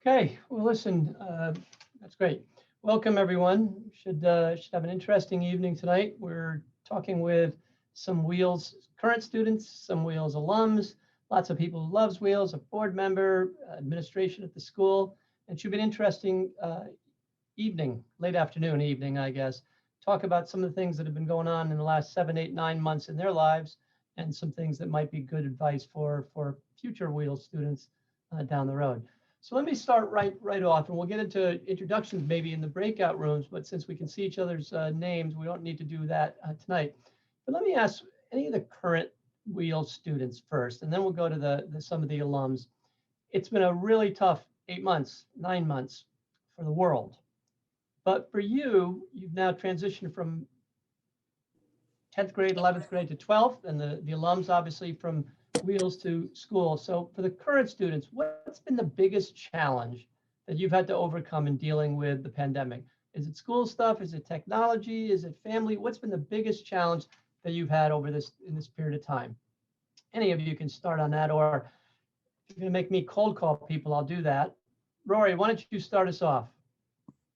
Okay, well, listen, that's great. Welcome, everyone. Should have an interesting evening tonight. We're talking with some Wheels current students, some Wheels alums, lots of people who loves Wheels, a board member, administration at the school. It should be an interesting evening, late afternoon, evening, I guess. Talk about some of the things that have been going on in the last 7, 8, 9 months in their lives, and some things that might be good advice for future Wheels students down the road. So let me start right off, and we'll get into introductions maybe in the breakout rooms. But since we can see each other's names, we don't need to do that tonight. But let me ask any of the current Wheels students first, and then we'll go to some of the alums. It's been a really tough 8 months, 9 months for the world. But for you, you've now transitioned from 10th grade, 11th grade to 12th, and the alums obviously from Wheels to school. So for the current students, what's been the biggest challenge that you've had to overcome in dealing with the pandemic? Is it school stuff? Is it technology? Is it family? What's been the biggest challenge that you've had over in this period of time? Any of you can start on that, or if you're gonna make me cold call people, I'll do that. Rory, why don't you start us off?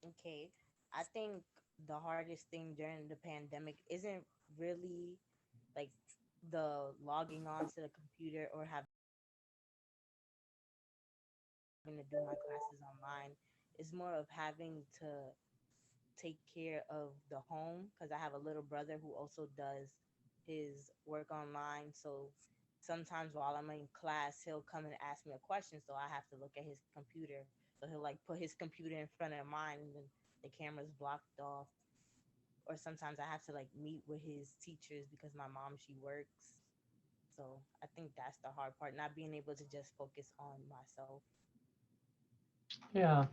Okay. I think the hardest thing during the pandemic isn't really like the logging on to the computer or having to do my classes online. It's more of having to take care of the home because I have a little brother who also does his work online. So sometimes while I'm in class, he'll come and ask me a question. So I have to look at his computer. So he'll like put his computer in front of mine and then the camera's blocked off. Or sometimes I have to like meet with his teachers because my mom, she works. So I think that's the hard part, not being able to just focus on myself. Yeah.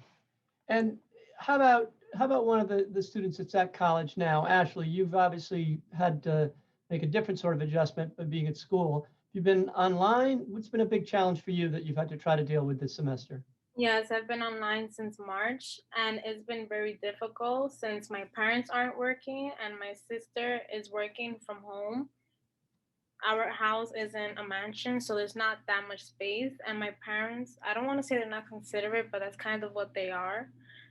And how about one of the students that's at college now? Ashley, you've obviously had to make a different sort of adjustment by being at school. You've been online. What's been a big challenge for you that you've had to try to deal with this semester? Yes, I've been online since March, and it's been very difficult since my parents aren't working and my sister is working from home. Our house isn't a mansion, so there's not that much space. And my parents, I don't want to say they're not considerate, but that's kind of what they are.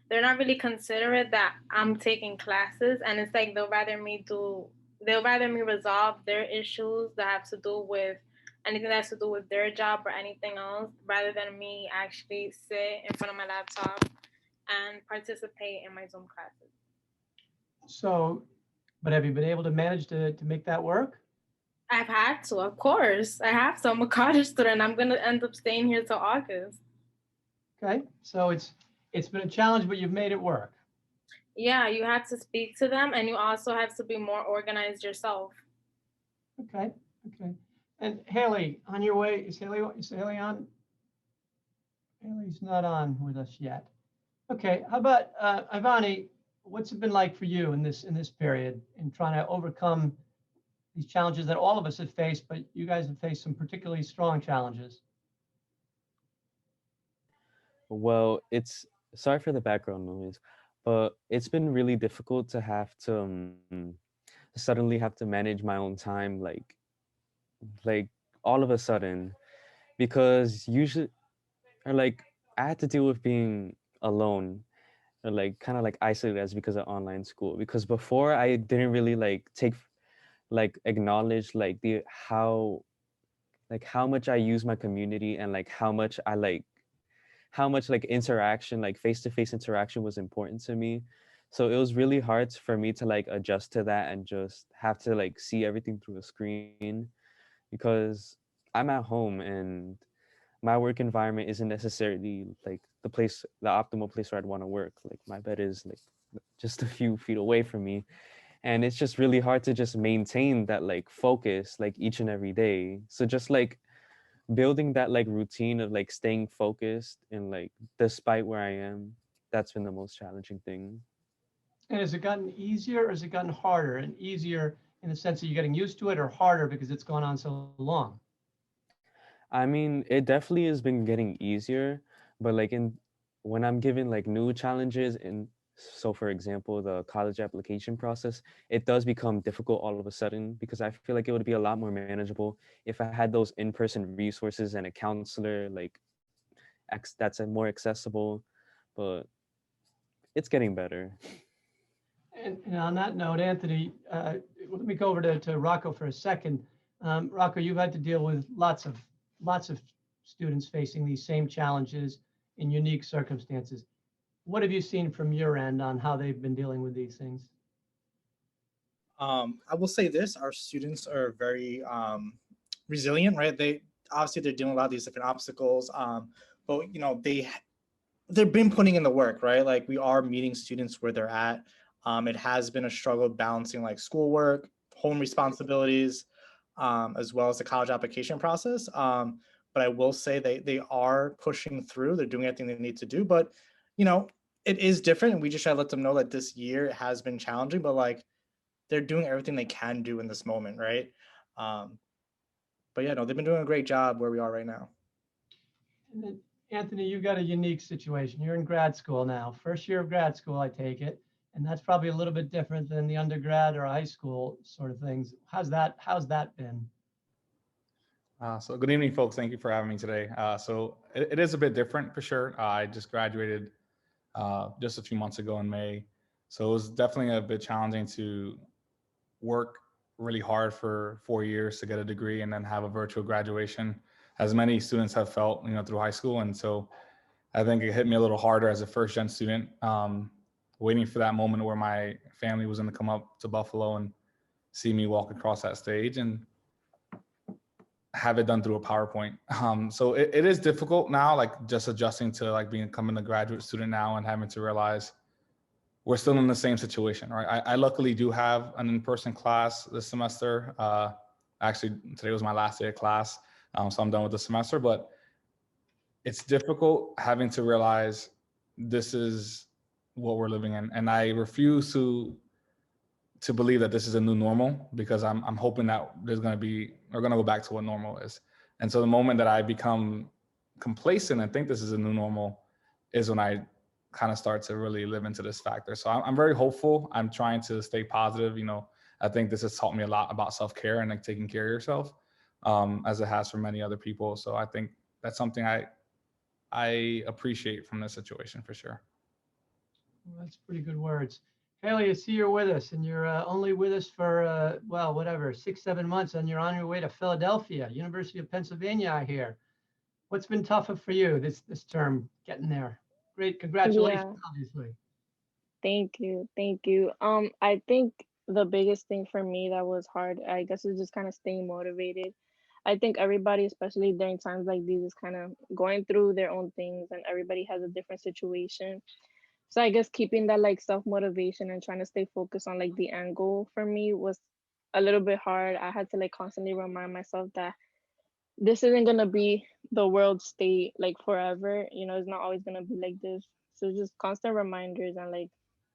They're not really considerate that I'm taking classes, and it's like they'll rather me resolve their issues that have to do with anything that has to do with their job or anything else, rather than me actually sit in front of my laptop and participate in my Zoom classes. So, but have you been able to manage to make that work? I've had to, of course. I have to. I'm a college student. I'm gonna end up staying here till August. Okay. So it's been a challenge, but you've made it work. Yeah, you have to speak to them, and you also have to be more organized yourself. Okay. Okay. And Haley, on your way, is Haley on? Haley's not on with us yet. Okay, how about Ivani? What's it been like for you in this period in trying to overcome these challenges that all of us have faced, but you guys have faced some particularly strong challenges? Well, it's sorry for the background noise, but it's been really difficult to have to suddenly have to manage my own time, like all of a sudden, because usually, or like I had to deal with being alone, or like kind of like isolated as because of online school. Because before I didn't really like acknowledge like how much I use my community and like how much like interaction, like face-to-face interaction was important to me. So it was really hard for me to like adjust to that and just have to like see everything through a screen because I'm at home and my work environment isn't necessarily like the optimal place where I'd want to work. Like my bed is like just a few feet away from me, and it's just really hard to just maintain that like focus like each and every day. So just like building that like routine of like staying focused and like despite where I am, that's been the most challenging thing. And has it gotten easier or has it gotten harder? And easier in the sense that you're getting used to it, or harder because it's gone on so long? I mean, it definitely has been getting easier, but like in when I'm given like new challenges in so for example, the college application process, it does become difficult all of a sudden because I feel like it would be a lot more manageable if I had those in-person resources and a counselor like that's more accessible, but it's getting better. And on that note, Anthony, let me go over to Rocco for a second. Rocco, you've had to deal with lots of students facing these same challenges in unique circumstances. What have you seen from your end on how they've been dealing with these things? I will say this: our students are very resilient, right? They're dealing with a lot of these different obstacles, but you know they've been putting in the work, right? Like we are meeting students where they're at. It has been a struggle balancing like schoolwork, home responsibilities, as well as the college application process. But I will say they are pushing through. They're doing everything they need to do. But you know, it is different, and we just try to let them know that this year has been challenging. But like they're doing everything they can do in this moment, right? Um, but yeah, no, they've been doing a great job where we are right now. And then, Anthony, you've got a unique situation. You're in grad school now, first year of grad school, I take it. And that's probably a little bit different than the undergrad or high school sort of things. How's that been? So good evening, folks. Thank you for having me today. So it is a bit different for sure. I just graduated just a few months ago in May. So it was definitely a bit challenging to work really hard for 4 years to get a degree and then have a virtual graduation, as many students have felt, through high school. And so I think it hit me a little harder as a first-gen student, waiting for that moment where my family was going to come up to Buffalo and see me walk across that stage and have it done through a PowerPoint. So it is difficult now, like just adjusting to like becoming a graduate student now and having to realize we're still in the same situation, right? I luckily do have an in-person class this semester. Actually, today was my last day of class, so I'm done with the semester, but it's difficult having to realize this is what we're living in. And I refuse to believe that this is a new normal, because I'm hoping that we're going to go back to what normal is. And so the moment that I become complacent and think this is a new normal is when I kind of start to really live into this factor. So I'm very hopeful. I'm trying to stay positive. I think this has taught me a lot about self-care and like taking care of yourself, as it has for many other people. So I think that's something I appreciate from this situation for sure. Well, that's pretty good words. Haley, I see you're with us, and you're only with us for, 6-7 months, and you're on your way to Philadelphia, University of Pennsylvania, I hear. What's been tougher for you this term, getting there? Great, congratulations, obviously. Thank you. I think the biggest thing for me that was hard, I guess, is just kind of staying motivated. I think everybody, especially during times like these, is kind of going through their own things, and everybody has a different situation. So I guess keeping that like self-motivation and trying to stay focused on like the end goal for me was a little bit hard. I had to like constantly remind myself that this isn't gonna be the world state like forever. It's not always gonna be like this. So just constant reminders and like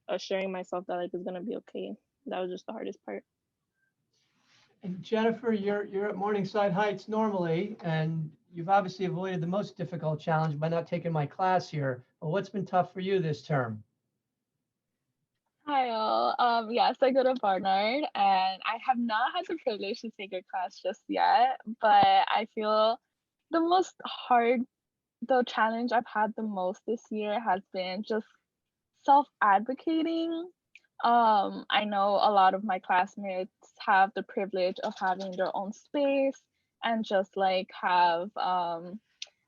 assuring myself that like it's gonna be okay. That was just the hardest part. And Jennifer, you're at Morningside Heights normally, and you've obviously avoided the most difficult challenge by not taking my class here. But what's been tough for you this term? Hi all. Yes, I go to Barnard, and I have not had the privilege to take your class just yet, but I feel the challenge I've had the most this year has been just self-advocating. I know a lot of my classmates have the privilege of having their own space and just like have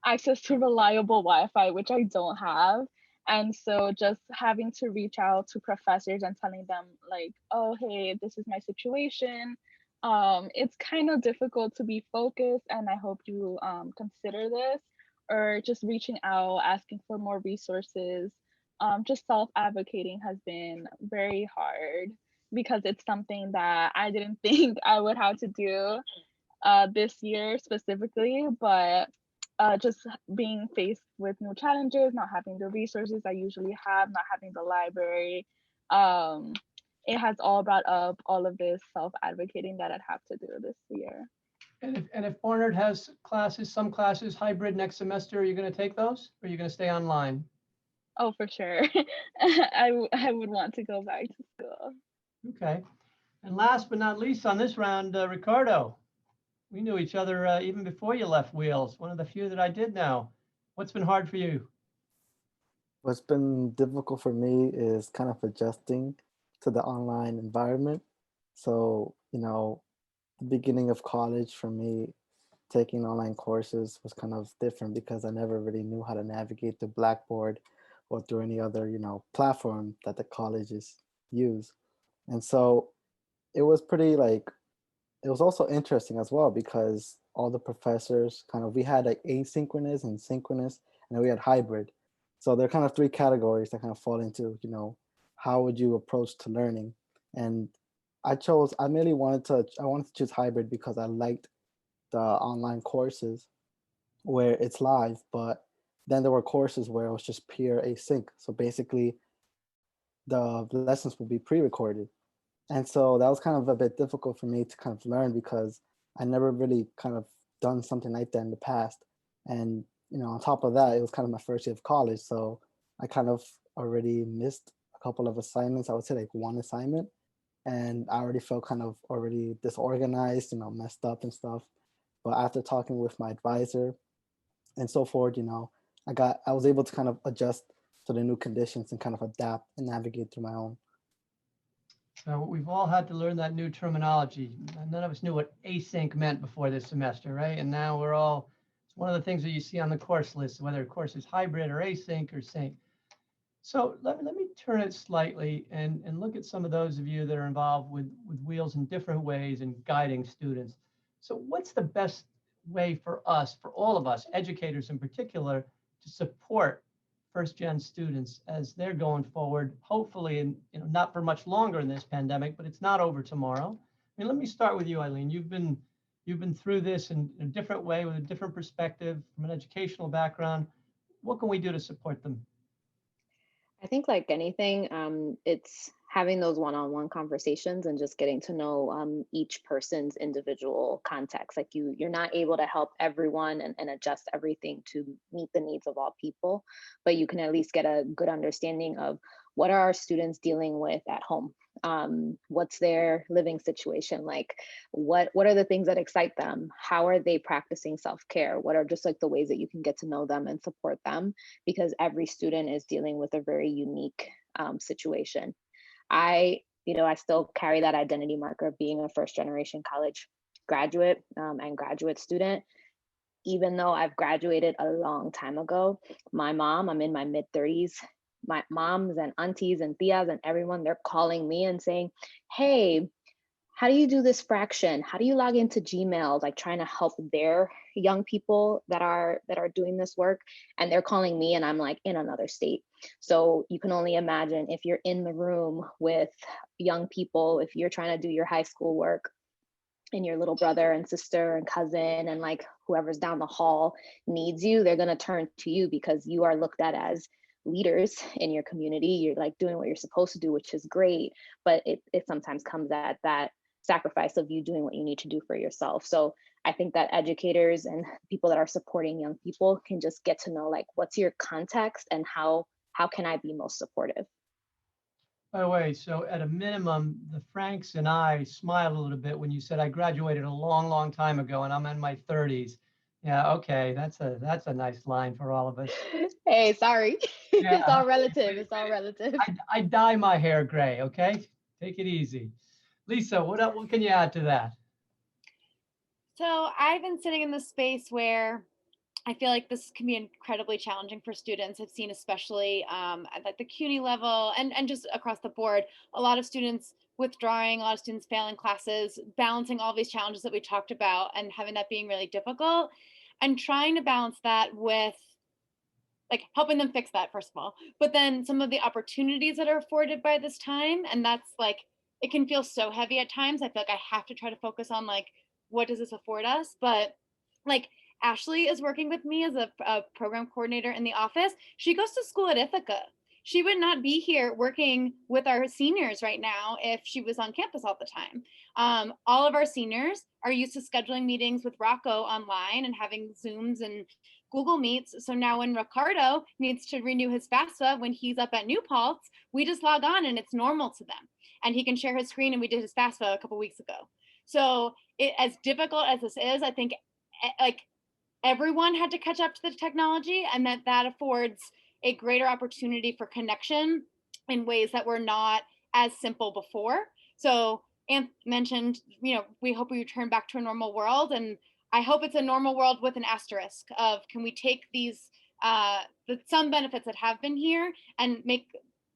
access to reliable Wi-Fi, which I don't have. And so just having to reach out to professors and telling them like, oh, hey, this is my situation. It's kind of difficult to be focused, and I hope you consider this, or just reaching out, asking for more resources. Just self-advocating has been very hard because it's something that I didn't think I would have to do this year specifically, but just being faced with new challenges, not having the resources I usually have, not having the library, it has all brought up all of this self-advocating that I'd have to do this year. And if Barnard has some classes hybrid next semester, are you going to take those, or are you going to stay online? Oh, for sure. I would want to go back to school. Okay. And last but not least on this round, Ricardo, we knew each other even before you left Wheels, one of the few that I did know. What's been hard for you? What's been difficult for me is kind of adjusting to the online environment. So, the beginning of college for me, taking online courses was kind of different because I never really knew how to navigate the Blackboard or through any other, platform that the colleges use. And so it was pretty like, it was also interesting as well because all the professors kind of, we had like asynchronous and synchronous, and then we had hybrid. So there are kind of three categories that kind of fall into, how would you approach to learning? And I mainly I wanted to choose hybrid because I liked the online courses where it's live, but then there were courses where it was just pure async. So basically the lessons would be pre-recorded. And so that was kind of a bit difficult for me to kind of learn because I never really kind of done something like that in the past. And, on top of that, it was kind of my first year of college. So I kind of already missed a couple of assignments. I would say like one assignment. And I already felt kind of already disorganized, messed up and stuff. But after talking with my advisor and so forth, I was able to kind of adjust to the new conditions and kind of adapt and navigate through my own. So we've all had to learn that new terminology. None of us knew what async meant before this semester, right? And now it's one of the things that you see on the course list, whether a course is hybrid or async or sync. So let me turn it slightly and look at some of those of you that are involved with Wheels in different ways and guiding students. So what's the best way for us, for all of us, educators in particular, to support first-gen students as they're going forward, hopefully, and not for much longer in this pandemic, but it's not over tomorrow. I mean, let me start with you, Eileen. You've been through this in a different way with a different perspective from an educational background. What can we do to support them? I think like anything, it's having those one-on-one conversations and just getting to know each person's individual context. Like you're not able to help everyone and adjust everything to meet the needs of all people, but you can at least get a good understanding of what are our students dealing with at home. What's their living situation like? What are the things that excite them? How are they practicing self-care? What are just like the ways that you can get to know them and support them? Because every student is dealing with a very unique situation. I still carry that identity marker of being a first generation college graduate and graduate student. Even though I've graduated a long time ago, my mom, I'm in my mid 30s, my moms and aunties and tias and everyone, they're calling me and saying, hey, how do you do this fraction? How do you log into Gmail? Like trying to help their young people that are doing this work. And they're calling me and I'm like in another state. So you can only imagine if you're in the room with young people, if you're trying to do your high school work and your little brother and sister and cousin and like whoever's down the hall needs you, they're gonna turn to you because you are looked at as leaders in your community. You're like doing what you're supposed to do, which is great, but it sometimes comes at that sacrifice of you doing what you need to do for yourself. So I think that educators and people that are supporting young people can just get to know like what's your context and how can I be most supportive. By the way, so at a minimum, the Franks and I smiled a little bit when you said I graduated a long, long time ago and I'm in my 30s. Yeah, okay, that's a nice line for all of us. Hey, sorry. Yeah. It's all relative. It's all relative. I dye my hair gray, okay? Take it easy. Lisa, what can you add to that? So I've been sitting in this space where I feel like this can be incredibly challenging for students. I've seen especially at the CUNY level and just across the board, a lot of students withdrawing, a lot of students failing classes, balancing all these challenges that we talked about and having that being really difficult and trying to balance that with like helping them fix that first of all, but then some of the opportunities that are afforded by this time. And that's like, it can feel so heavy at times. I feel like I have to try to focus on like, what does this afford us? But like Ashley is working with me as a program coordinator in the office. She goes to school at Ithaca. She would not be here working with our seniors right now if she was on campus all the time. All of our seniors are used to scheduling meetings with Rocco online and having Zooms and Google Meets. So now when Ricardo needs to renew his FAFSA when he's up at New Paltz, we just log on and it's normal to them. And he can share his screen and we did his FAFSA a couple weeks ago. So as difficult as this is, I think like everyone had to catch up to the technology, and that affords a greater opportunity for connection in ways that were not as simple before. So Anth mentioned, we hope we return back to a normal world, and I hope it's a normal world with an asterisk of, can we take these some benefits that have been here and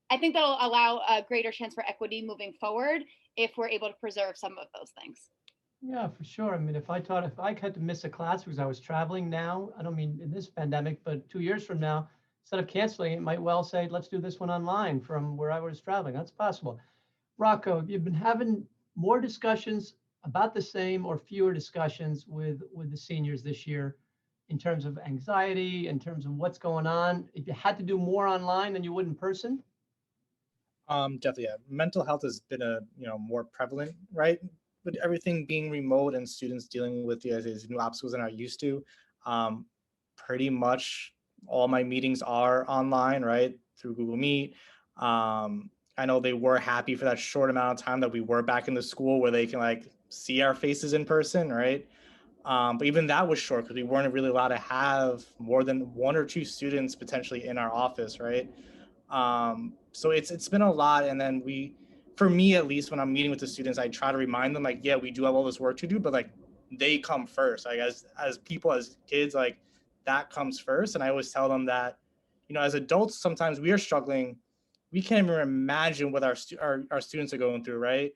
I think that'll allow a greater chance for equity moving forward if we're able to preserve some of those things. Yeah, for sure. I mean, if I had to miss a class because I was traveling now, I don't mean in this pandemic, but 2 years from now, instead of canceling, it might well say, let's do this one online from where I was traveling. That's possible. Rocco, you've been having more discussions about the same or fewer discussions with the seniors this year in terms of anxiety, in terms of what's going on. If you had to do more online than you would in person? Definitely, yeah. Mental health has been more prevalent, right? With everything being remote and students dealing with these new obstacles than I used to. Pretty much all my meetings are online, right? Through Google Meet. I know they were happy for that short amount of time that we were back in the school where they can like see our faces in person, right? But even that was short because we weren't really allowed to have more than 1 or 2 students potentially in our office, right? So it's been a lot. And then for me at least, when I'm meeting with the students, I try to remind them like, yeah, we do have all this work to do, but like they come first. Like as people, as kids, like that comes first. And I always tell them that, as adults, sometimes we are struggling. We can't even imagine what our students are going through, right?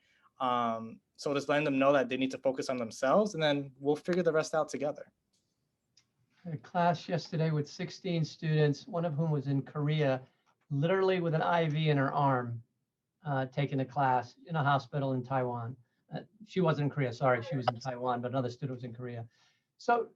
So just letting them know that they need to focus on themselves, and then we'll figure the rest out together. I had a class yesterday with 16 students, one of whom was in Korea, literally with an IV in her arm, taking a class in a hospital in Taiwan. She wasn't in Korea, sorry, she was in Taiwan, but another student was in Korea. So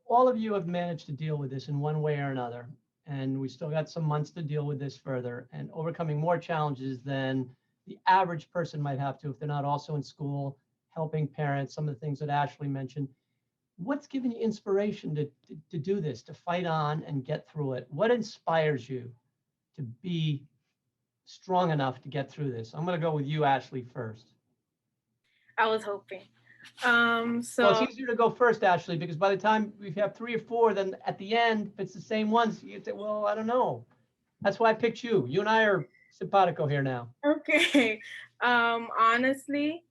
all of you have managed to deal with this in one way or another, and we still got some months to deal with this further and overcoming more challenges than the average person might have to if they're not also in school, helping parents, some of the things that Ashley mentioned. What's given you inspiration to do this, to fight on and get through it? What inspires you to be strong enough to get through this? I'm going to go with you, Ashley, first. I was hoping. Well, it's easier to go first, Ashley, because by the time we have 3 or 4, then at the end, if it's the same ones, you say, well, I don't know. That's why I picked you. You and I are simpatico here now. Okay. Honestly,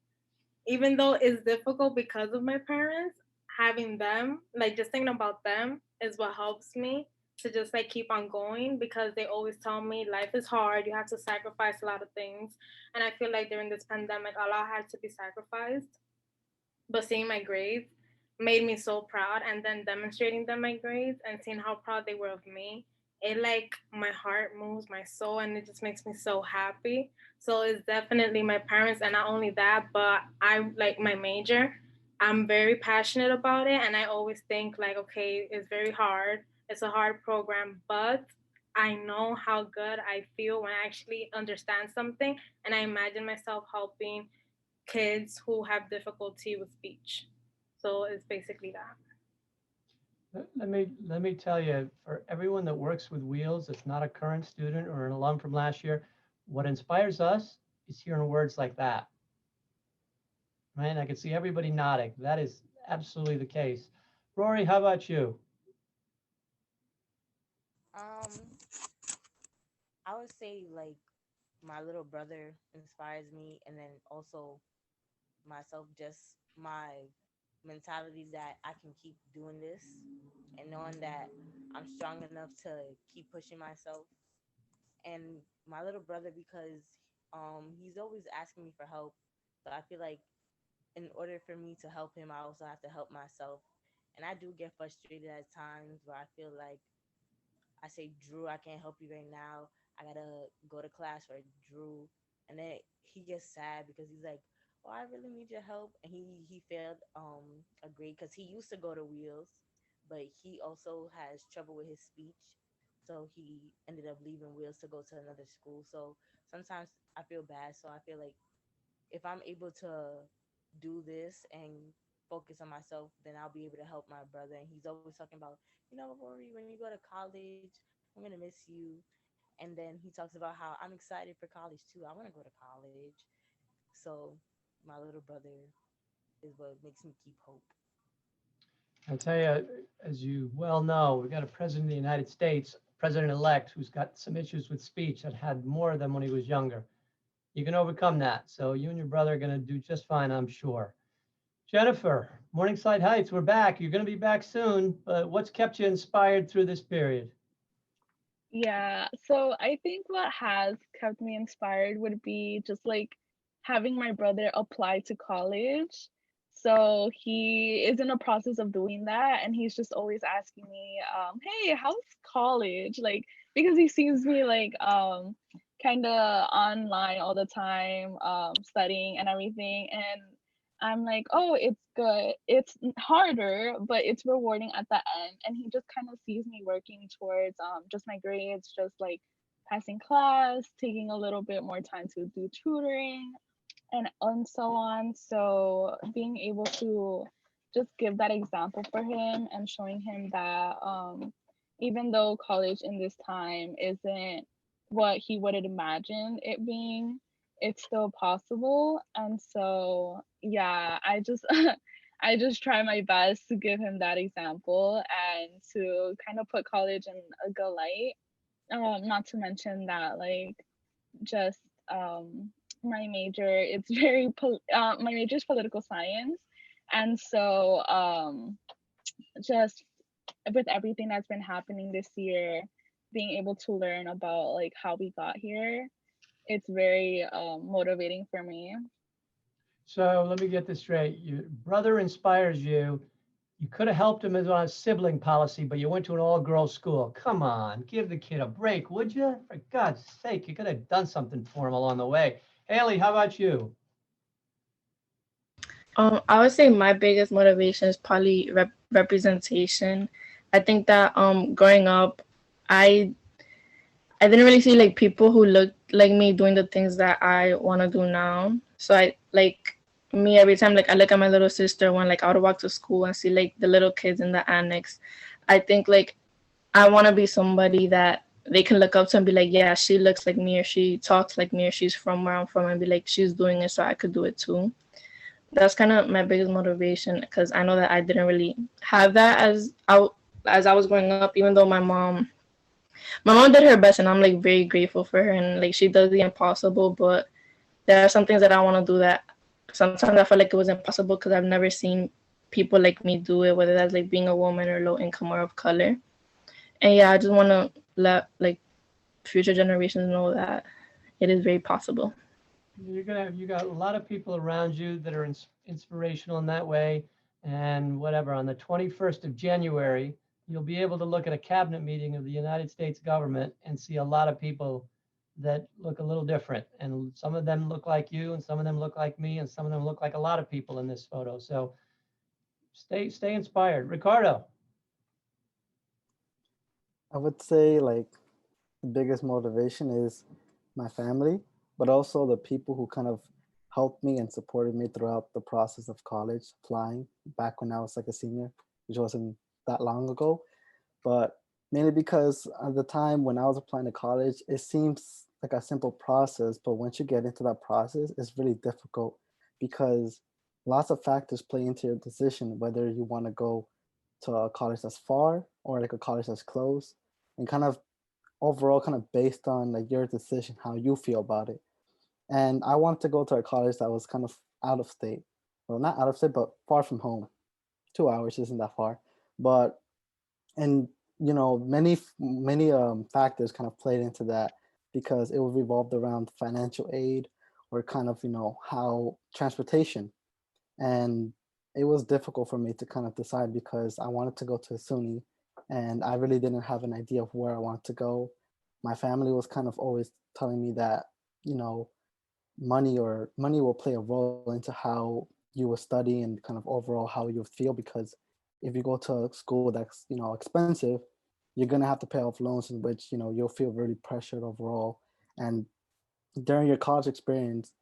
even though it's difficult because of my parents, having them, like just thinking about them is what helps me to just like keep on going, because they always tell me life is hard, you have to sacrifice a lot of things. And I feel like during this pandemic, a lot had to be sacrificed. But seeing my grades made me so proud, and then demonstrating them my grades and seeing how proud they were of me, it like my heart moves my soul, and it just makes me so happy. So it's definitely my parents, and not only that, but I like my major. I'm very passionate about it, and I always think like, okay, it's very hard, it's a hard program, but I know how good I feel when I actually understand something, and I imagine myself helping kids who have difficulty with speech. So it's basically that. Let me tell you, for everyone that works with Wheels, that's not a current student or an alum from last year, what inspires us is hearing words like that. Right? I can see everybody nodding. That is absolutely the case. Rory, how about you? I would say like my little brother inspires me, and then also myself, just my mentality that I can keep doing this, and knowing that I'm strong enough to keep pushing myself. And my little brother, because he's always asking me for help, so I feel like in order for me to help him, I also have to help myself. And I do get frustrated at times where I feel like I say, Drew, I can't help you right now. I gotta go to class for Drew. And then he gets sad because he's like, oh, I really need your help. And he failed a grade because he used to go to Wheels, but he also has trouble with his speech. So he ended up leaving Wheels to go to another school. So sometimes I feel bad. So I feel like if I'm able to do this and focus on myself, then I'll be able to help my brother. And he's always talking about, Rory, when you go to college, I'm gonna miss you. And then he talks about how I'm excited for college too. I want to go to college. So my little brother is what makes me keep hope. I tell you, as you well know, we've got a president of the United States, president-elect, who's got some issues with speech that had more than when he was younger. You can overcome that. So you and your brother are going to do just fine, I'm sure. Jennifer, Morningside Heights, we're back. You're going to be back soon, but what's kept you inspired through this period? Yeah, so I think what has kept me inspired would be just like having my brother apply to college. So he is in the process of doing that, and he's just always asking me, "Hey, how's college?" Like, because he sees me like kind of online all the time, studying and everything, and I'm like, "Oh, it's good. It's harder, but it's rewarding at the end." And he just kind of sees me working towards just my grades, just like passing class, taking a little bit more time to do tutoring and so on. So being able to just give that example for him and showing him that even though college in this time isn't what he would have imagined it being, it's still possible. And so yeah, I just I just try my best to give him that example and to kind of put college in a good light. Not to mention that like just my major it's my major is political science, and so just with everything that's been happening this year, being able to learn about like how we got here, it's very motivating for me. So let me get this straight. Your brother inspires you. You could have helped him on a sibling policy, but you went to an all-girls school. Come on, give the kid a break, would you? For God's sake, you could have done something for him along the way. Haley, how about you? I would say my biggest motivation is probably representation. I think that growing up, I I didn't really see like people who looked like me doing the things that I want to do now. So I like me every time like I look at my little sister when like I would walk to school and see like the little kids in the annex. I think like I want to be somebody that they can look up to and be like, yeah, she looks like me, or she talks like me, or she's from where I'm from, and be like, she's doing it, so I could do it too. That's kind of my biggest motivation, because I know that I didn't really have that as I was growing up. Even though my mom did her best, and I'm like very grateful for her, and like she does the impossible. But there are some things that I want to do that sometimes I felt like it was impossible because I've never seen people like me do it, whether that's like being a woman or low income or of color. And yeah, I just want to let like future generations know that it is very possible. You got a lot of people around you that are inspirational in that way. And whatever, on the 21st of January, you'll be able to look at a cabinet meeting of the United States government and see a lot of people that look a little different. And some of them look like you, and some of them look like me, and some of them look like a lot of people in this photo. So stay inspired. Ricardo. I would say like the biggest motivation is my family, but also the people who kind of helped me and supported me throughout the process of college applying back when I was like a senior, which wasn't that long ago. But mainly because at the time when I was applying to college, it seems like a simple process, but once you get into that process, it's really difficult because lots of factors play into your decision whether you want to go to a college that's far or like a college that's close, and kind of overall kind of based on like your decision how you feel about it. And I wanted to go to a college that was kind of out of state, well, not out of state but far from home. 2 hours isn't that far, but and many factors kind of played into that because it was revolved around financial aid or kind of how transportation. And it was difficult for me to kind of decide because I wanted to go to SUNY and I really didn't have an idea of where I wanted to go. My family was kind of always telling me that, you know, money will play a role into how you will study and kind of overall how you feel, because if you go to a school that's expensive, you're gonna have to pay off loans in which you'll feel really pressured overall. And during your college experience,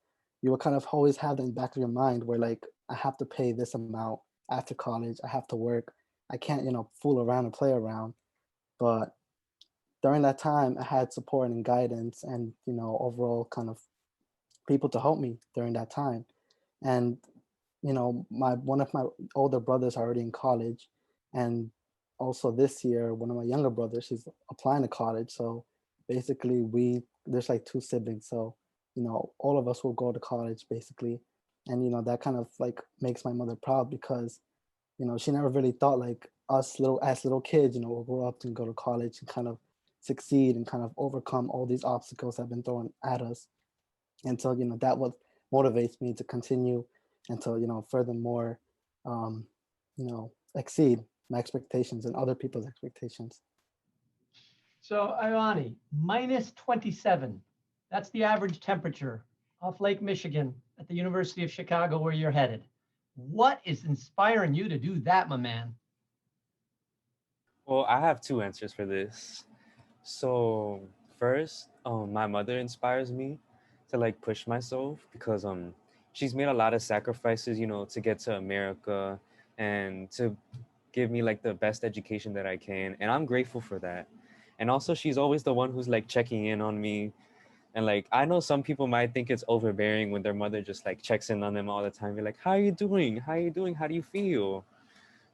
you will kind of always have that in the back of your mind where like I have to pay this amount after college, I have to work, I can't fool around and play around. But during that time, I had support and guidance and overall kind of people to help me during that time. And my one of my older brothers are already in college, And also this year, one of my younger brothers, she's applying to college. So basically there's like two siblings. So, all of us will go to college basically. And, that kind of like makes my mother proud because, she never really thought like us little kids, will grow up and go to college and kind of succeed and kind of overcome all these obstacles that have been thrown at us. And so, that what motivates me to continue and to, furthermore, exceed my expectations and other people's expectations. So Ioni, minus 27. That's the average temperature off Lake Michigan at the University of Chicago where you're headed. What is inspiring you to do that, my man? Well, I have two answers for this. So first, my mother inspires me to like push myself because she's made a lot of sacrifices, to get to America and to give me like the best education that I can, and I'm grateful for that. And also, she's always the one who's like checking in on me. And like, I know some people might think it's overbearing when their mother just like checks in on them all the time. Be like, how are you doing? How are you doing? How do you feel?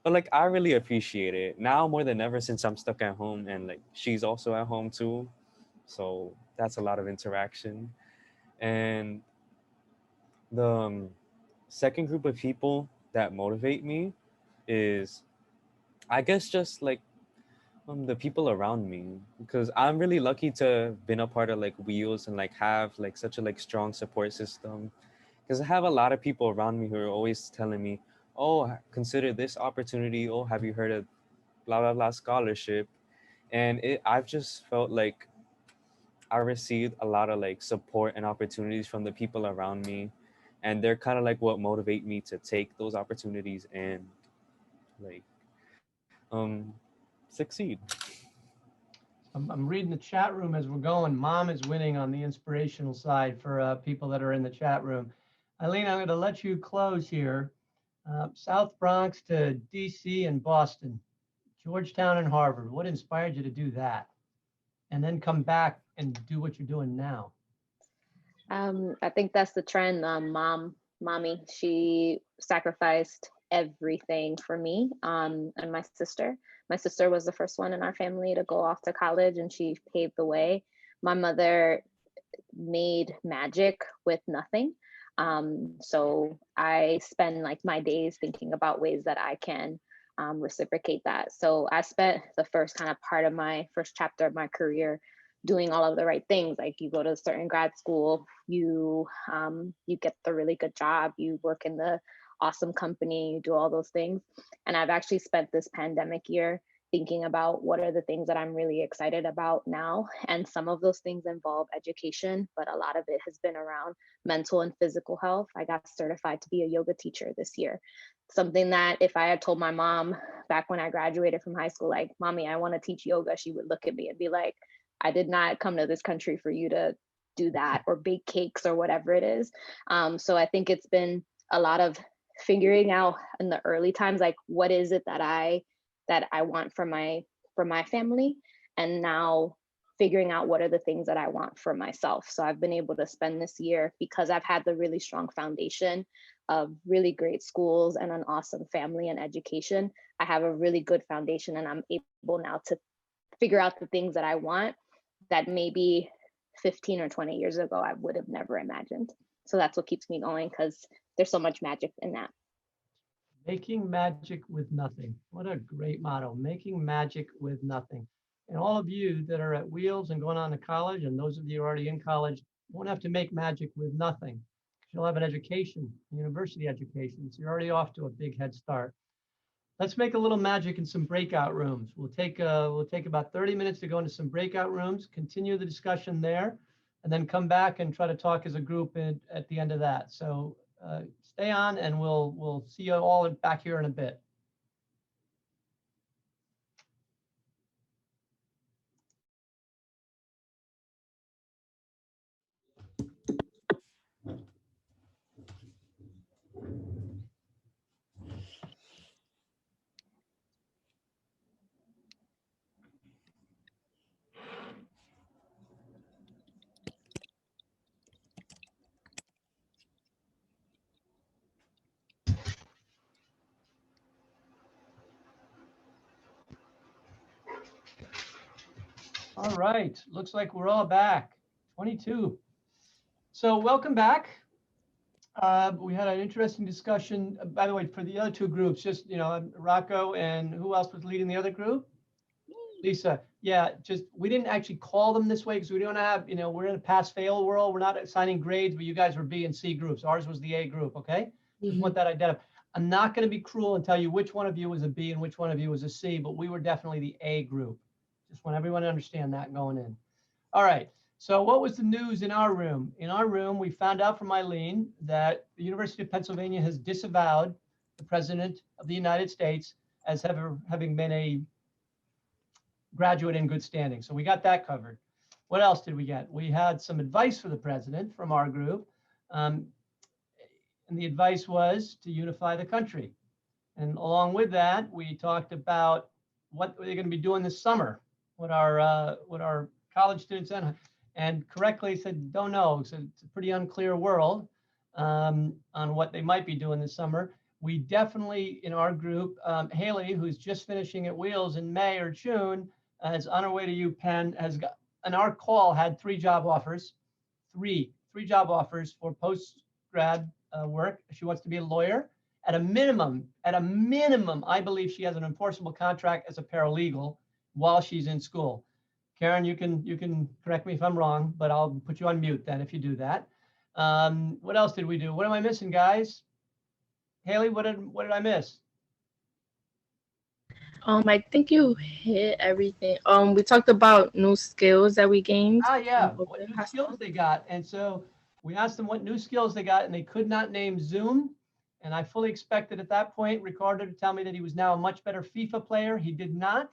But like, I really appreciate it now more than ever since I'm stuck at home and like she's also at home too. So that's a lot of interaction. And the second group of people that motivate me is, I guess, just like the people around me, because I'm really lucky to have been a part of like Wheels and like have like such a like strong support system. Because I have a lot of people around me who are always telling me, oh, consider this opportunity. Oh, have you heard of blah, blah, blah scholarship? And I've just felt like I received a lot of like support and opportunities from the people around me. And they're kind of like what motivate me to take those opportunities and like succeed. I'm reading the chat room as we're going. Mom is winning on the inspirational side for people that are in the chat room. Eileen, I'm going to let you close here. South Bronx to DC and Boston, Georgetown and Harvard. What inspired you to do that? And then come back and do what you're doing now? I think that's the trend. Mommy, she sacrificed everything for me and my sister. My sister was the first one in our family to go off to college, and she paved the way. My mother made magic with nothing. So I spend like my days thinking about ways that I can reciprocate that. So I spent the first kind of part of my first chapter of my career doing all of the right things. Like you go to a certain grad school, you get the really good job, you work in the awesome company, you do all those things. And I've actually spent this pandemic year thinking about what are the things that I'm really excited about now. And some of those things involve education, but a lot of it has been around mental and physical health. I got certified to be a yoga teacher this year. Something that if I had told my mom back when I graduated from high school, like, Mommy, I want to teach yoga, she would look at me and be like, I did not come to this country for you to do that or bake cakes or whatever it is. So I think it's been a lot of figuring out in the early times, like, what is it that I want for my family, and now figuring out what are the things that I want for myself. So I've been able to spend this year, because I've had the really strong foundation of really great schools and an awesome family and education. I have a really good foundation, and I'm able now to figure out the things that I want that maybe 15 or 20 years ago I would have never imagined. So that's what keeps me going, because there's so much magic in that. Making magic with nothing. What a great motto, making magic with nothing. And all of you that are at Wheels and going on to college, and those of you already in college, won't have to make magic with nothing. You'll have an education, university education. So you're already off to a big head start. Let's make a little magic in some breakout rooms. We'll take about 30 minutes to go into some breakout rooms, continue the discussion there, and then come back and try to talk as a group at the end of that. So stay on, and we'll see you all back here in a bit. All right, looks like we're all back. 22. So welcome back. We had an interesting discussion. By the way, for the other two groups, just, Rocco and who else was leading the other group? Lisa. Yeah, just, we didn't actually call them this way because we don't have, we're in a pass-fail world. We're not assigning grades, but you guys were B and C groups. Ours was the A group, okay? Just want that identified. I'm not going to be cruel and tell you which one of you was a B and which one of you was a C, but we were definitely the A group. Just want everyone to understand that going in. All right. So what was the news in our room? In our room, we found out from Eileen that the University of Pennsylvania has disavowed the President of the United States as having been a graduate in good standing. So we got that covered. What else did we get? We had some advice for the president from our group. And the advice was to unify the country. And along with that, we talked about what they're going to be doing this summer, what our college students and correctly said, don't know. So it's a pretty unclear world on what they might be doing this summer. We definitely, in our group, Haley, who's just finishing at Wheels in May or June, is on her way to UPenn, has got, on our call, had three job offers, three job offers for post-grad work. She wants to be a lawyer. At a minimum, I believe she has an enforceable contract as a paralegal while she's in school. Karen, you can correct me if I'm wrong, but I'll put you on mute then if you do that. What else did we do? What am I missing, guys? Haley, what did I miss? I think you hit everything. We talked about new skills that we gained. Yeah, what new skills they got. And so we asked them what new skills they got, and they could not name Zoom. And I fully expected at that point Ricardo to tell me that he was now a much better FIFA player. He did not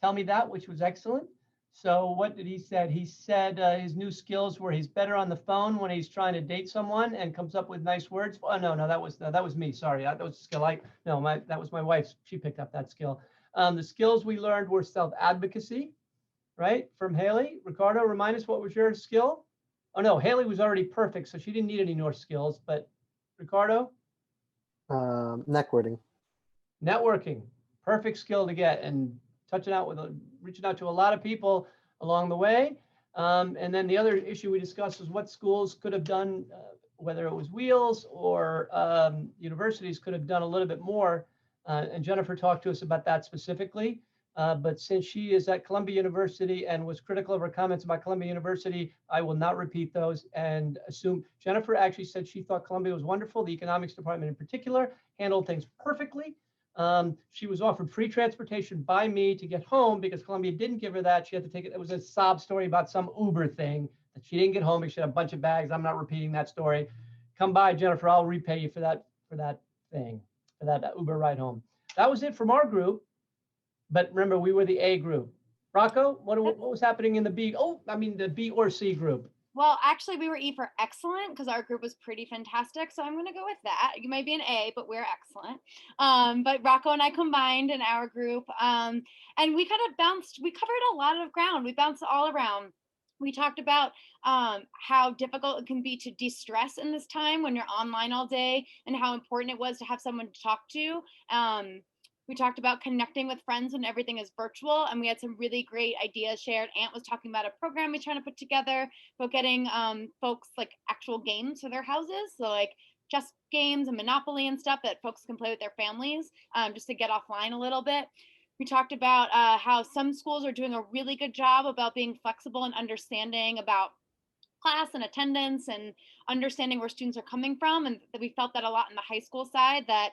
tell me that, which was excellent. So what did he say? He said his new skills were he's better on the phone when he's trying to date someone and comes up with nice words. Oh, no, that was me. Sorry, that was a skill. That was my wife. She picked up that skill. The skills we learned were self-advocacy, right? From Haley. Ricardo, remind us, what was your skill? Oh no, Haley was already perfect, so she didn't need any more skills. But Ricardo? Networking. Networking, perfect skill to get, and reaching out to a lot of people along the way. And then the other issue we discussed was what schools could have done, whether it was Wheels or universities could have done a little bit more. And Jennifer talked to us about that specifically. But since she is at Columbia University and was critical of her comments about Columbia University, I will not repeat those and assume. Jennifer actually said she thought Columbia was wonderful. The economics department in particular handled things perfectly. She was offered free transportation by me to get home because Columbia didn't give her that. She had to take it. It was a sob story about some Uber thing that she didn't get home because she had a bunch of bags. I'm not repeating that story. Come by, Jennifer. I'll repay you for that Uber ride home. That was it from our group. But remember, we were the A group. Rocco, what was happening in the B? Oh, I mean the B or C group. Well, actually, we were E for excellent because our group was pretty fantastic. So I'm going to go with that. You might be an A, but we're excellent. But Rocco and I combined in our group. And we kind of we covered a lot of ground. We bounced all around. We talked about how difficult it can be to de-stress in this time when you're online all day and how important it was to have someone to talk to. We talked about connecting with friends when everything is virtual, and we had some really great ideas shared. Ant was talking about a program we're trying to put together about getting folks like actual games for their houses. So like chess games and Monopoly and stuff that folks can play with their families just to get offline a little bit. We talked about how some schools are doing a really good job about being flexible and understanding about class and attendance and understanding where students are coming from. And we felt that a lot in the high school side, that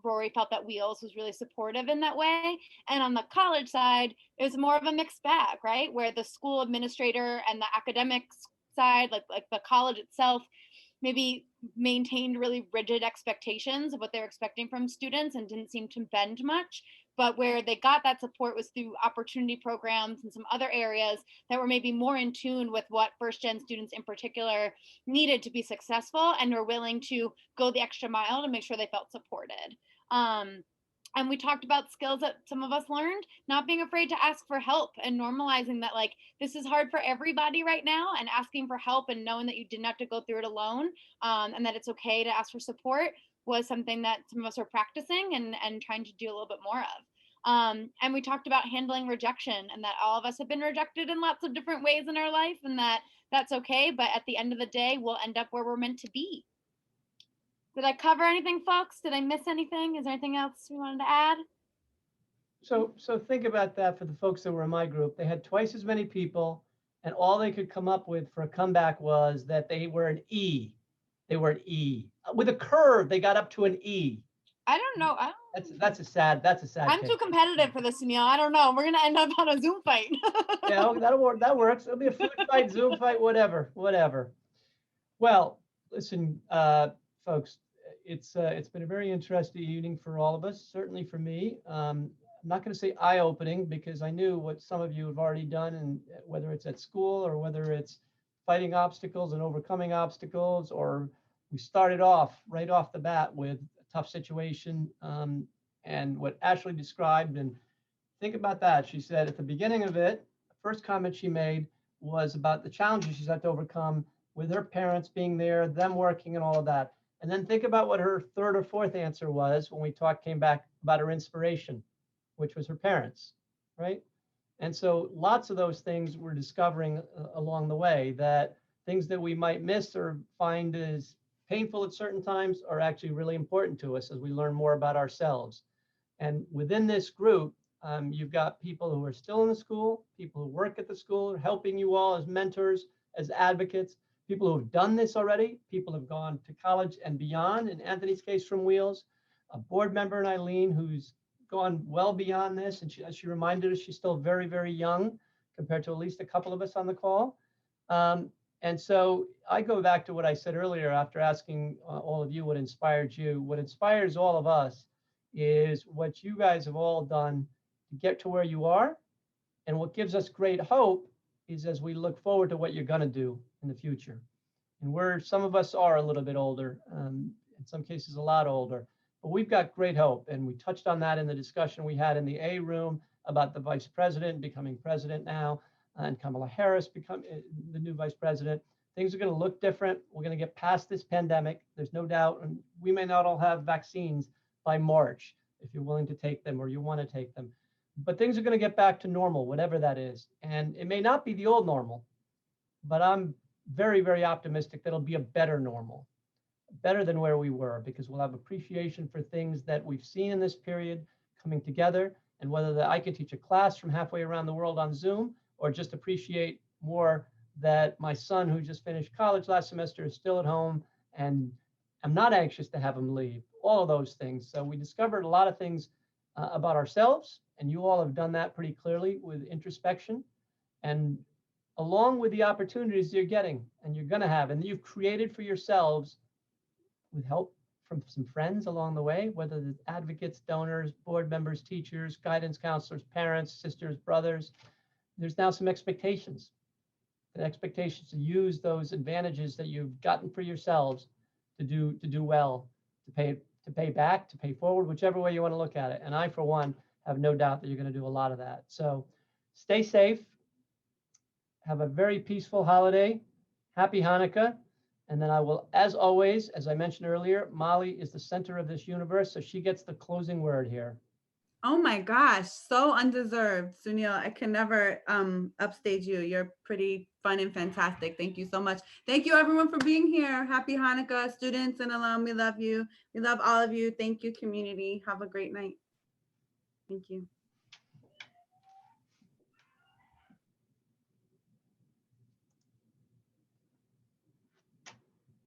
Rory felt that Wheels was really supportive in that way. And on the college side, it was more of a mixed bag, right? Where the school administrator and the academics side, like the college itself, maybe maintained really rigid expectations of what they're expecting from students and didn't seem to bend much. But where they got that support was through opportunity programs and some other areas that were maybe more in tune with what first-gen students in particular needed to be successful and were willing to go the extra mile to make sure they felt supported. And we talked about skills that some of us learned, not being afraid to ask for help and normalizing that like this is hard for everybody right now, and asking for help and knowing that you didn't have to go through it alone, and that it's okay to ask for support was something that some of us are practicing and trying to do a little bit more of. And we talked about handling rejection and that all of us have been rejected in lots of different ways in our life and that's okay. But at the end of the day, we'll end up where we're meant to be. Did I cover anything, folks? Did I miss anything? Is there anything else we wanted to add? So think about that for the folks that were in my group. They had twice as many people, and all they could come up with for a comeback was that they were an E. They were an E. With a curve, they got up to an E. I don't know. That's a sad I'm case. too competitive for this, Sunil. I don't know. We're gonna end up on a Zoom fight. Yeah, that'll work. That works. It'll be a food fight, Zoom fight, whatever. Well, listen, folks, it's been a very interesting evening for all of us, certainly for me. I'm not going to say eye-opening because I knew what some of you have already done, and whether it's at school or whether it's fighting obstacles and overcoming obstacles, or we started off right off the bat with a tough situation, and what Ashley described. And think about that. She said at the beginning of it, the first comment she made was about the challenges she's had to overcome with her parents being there, them working and all of that. And then think about what her third or fourth answer was when we came back about her inspiration, which was her parents, right? And so lots of those things we're discovering along the way, that things that we might miss or find as painful at certain times are actually really important to us as we learn more about ourselves. And within this group, you've got people who are still in the school, people who work at the school, helping you all as mentors, as advocates, people who have done this already, people who have gone to college and beyond, in Anthony's case from Wheels, a board member in Eileen who's gone well beyond this. And she reminded us she's still very, very young compared to at least a couple of us on the call. And so I go back to what I said earlier after asking all of you what inspired you. What inspires all of us is what you guys have all done to get to where you are. And what gives us great hope is as we look forward to what you're going to do in the future. And some of us are a little bit older, in some cases a lot older, but we've got great hope. And we touched on that in the discussion we had in the A room about the vice president becoming president now, and Kamala Harris become the new vice president. Things are going to look different. We're going to get past this pandemic. There's no doubt. And we may not all have vaccines by March, if you're willing to take them or you want to take them. But things are going to get back to normal, whatever that is. And it may not be the old normal, but I'm very, very optimistic that it'll be a better normal, better than where we were, because we'll have appreciation for things that we've seen in this period coming together. And whether I can teach a class from halfway around the world on Zoom, or just appreciate more that my son, who just finished college last semester, is still at home, and I'm not anxious to have him leave, all of those things. So we discovered a lot of things about ourselves, and you all have done that pretty clearly with introspection, and along with the opportunities you're getting and you're going to have, and you've created for yourselves with help from some friends along the way, whether it's advocates, donors, board members, teachers, guidance counselors, parents, sisters, brothers. There's now some expectations, the expectations to use those advantages that you've gotten for yourselves to do well, to pay back, to pay forward, whichever way you want to look at it. And I, for one, have no doubt that you're going to do a lot of that. So stay safe. Have a very peaceful holiday. Happy Hanukkah. And then I will, as always, as I mentioned earlier, Molly is the center of this universe, so she gets the closing word here. Oh my gosh, so undeserved, Sunil. I can never upstage you. You're pretty fun and fantastic. Thank you so much. Thank you everyone for being here. Happy Hanukkah, students and alum. We love you. We love all of you. Thank you, community. Have a great night. Thank you.